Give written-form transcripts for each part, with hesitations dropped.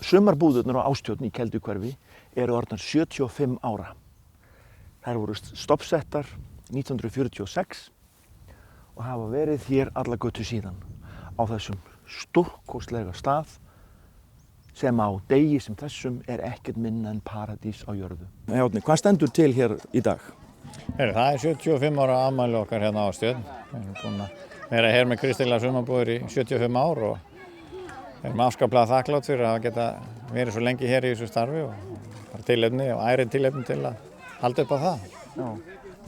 Sumarbúðirnar á Ástjörn í Kelduhverfi eru orðnar 75 ára. Þær voru stoppsettar 1946 og hafa verið hér alla götu síðan á þessum stórkostlega stað sem á degi sem þessum er ekkert minna en paradís á jörðu. Árni, hvað stendur til hér í dag? Það er 75 ára afmæli okkar hérna á Ástjörn. Við erum búin að vera hér með kristilegar sumarbúðir í 75 ár og erum afskaplega þakklátt fyrir að geta verið svo lengi hér í þessu starfi og bara tilefni og ærið tilefni til að halda upp á það. Já.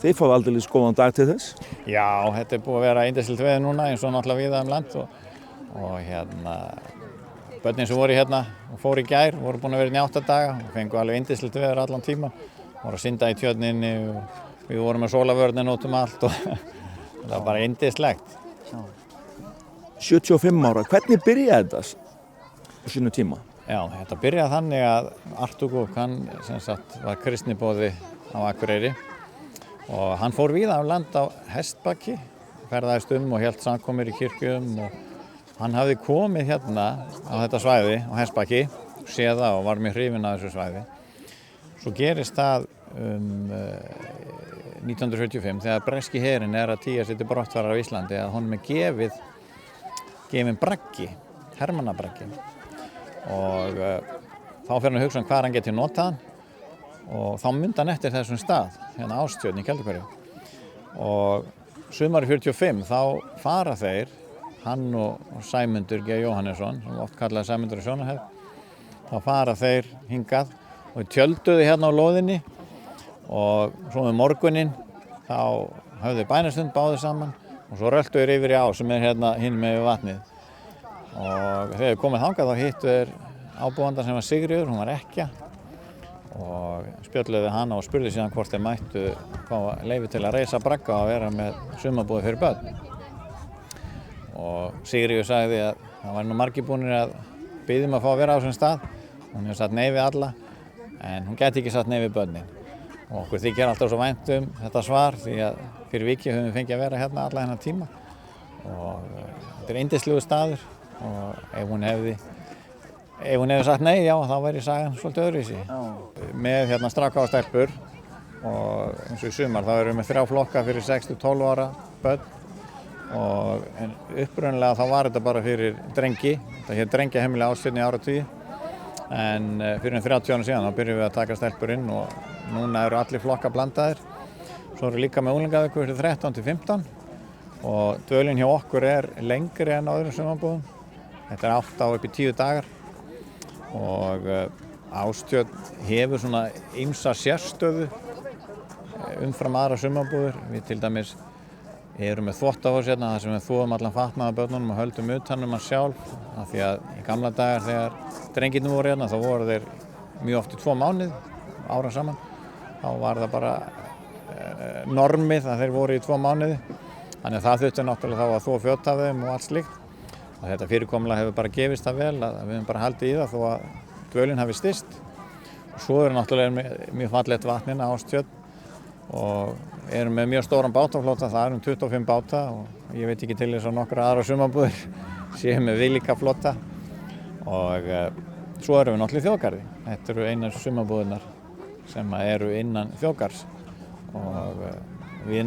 Þið fáið aldeilis góðan dag til þess? Já, þetta er búið að vera yndislegt veður núna eins og náttúrulega víða land og börnin sem voru hérna og fóru í gær voru búin að vera í 8 daga og fengu alveg yndislegt veður allan tíma. Voru að synda í tjörninni og við vorum með sólavörnin út allt og það var bara yndislegt. 75 ára, hvernig byrjaði þetta á sínu tíma? Já, þetta byrjaði þannig að Artúr hann sem sagt var kristniboði á Akureyri og hann fór víða land á hestbaki, ferðaðist og hélt samkomur í kirkjum og hann hafði komið hérna á þetta svæði á hestbaki, séð það og var mjög hrifinn af þessu svæði. Svo gerist það 1945 þegar breski herinn er að tygja sig til brottfarar á Íslandi að honum er gefinn braggi, hermannabraggi og þá fer hann að hugsa hvað hann geti notað hann og þá myndi hann eftir þessum stað, hérna Ástjörn í Kelduhverfi og sumarið 45 þá fara þeir, hann og Sæmundur G. Jóhannesson, sem oft kallaði Sæmundur í Sjónarhæð, þá fara þeir hingað og tjölduðu hérna á lóðinni og svo með morguninn þá höfðu bænastund báðir saman og svo röltuður yfir í á sem er hérna hinn með vatnið og þegar við komum þangað þá hittu þeir ábúanda sem var Sigríður, hún var ekkja og spjölluðu hana og spurði síðan hvort þeir mættu fá leyfi til að reisa bragga og vera með sumarbúð fyrir börn og Sigríður sagði að það var nú margir búnir að biðja að fá að vera á þessum stað hún hefur sagt nei við alla en hún gæti ekki sagt nei við börnin og okkur þykir alltaf svo vænt þetta svar því að fyrir viki höfum við fengið að vera hérna alla þennan tíma og þetta er yndislegur staður og ef hún hefði sagt nei, já, þá væri sagan svolítið öðruvísi. Með hérna stráka og stelpur og eins og í sumar þá erum við með 3 flokka fyrir 6-12 ára börn og upprunalega þá var þetta bara fyrir drengi, þetta hér drengjaheimili Ástjörn í áratugi en fyrir 30 árum síðan þá byrjum við að taka stelpur inn og núna eru allir flokka blandaðir. Svo eru líka með unglingaviku fyrir 13-15 og dvölin hjá okkur er lengri en á öðrum sumarbúðum. Þetta er 8 upp í 10 dagar og Ástjörn hefur svona ýmsa sérstöðu umfram aðra sumarbúðir. Við til dæmis erum með þvottahús hérna þar sem við þvoum allan fatnaði börnunum og höldum utan hann sjálf af því að í gamla dagar þegar drengirnir voru hérna þá voru þeir mjög oft í 2 mánuði ára saman. Þá var það bara normið að þeir voru í 2 mánuði. Þannig að það þurfti náttúrulega þá að þvo föt af þeim og allt slíkt. Og þetta fyrirkomulag hefur bara gefist það vel að við höfum bara haldið í það þó að dvölin hafi styst. Og svo eru náttúrulega mjög fallegt vatnin á Ástjörn og erum með mjög stóran bátaflota, það eru 25 báta og ég veit ekki til þess að nokkra aðra sumarbúðir séu með viðlíka flota og svo erum við náttúrulega í þjóðgarði. Þetta eru einar sumarbúðirnar sem eru innan þjóðgarðs og við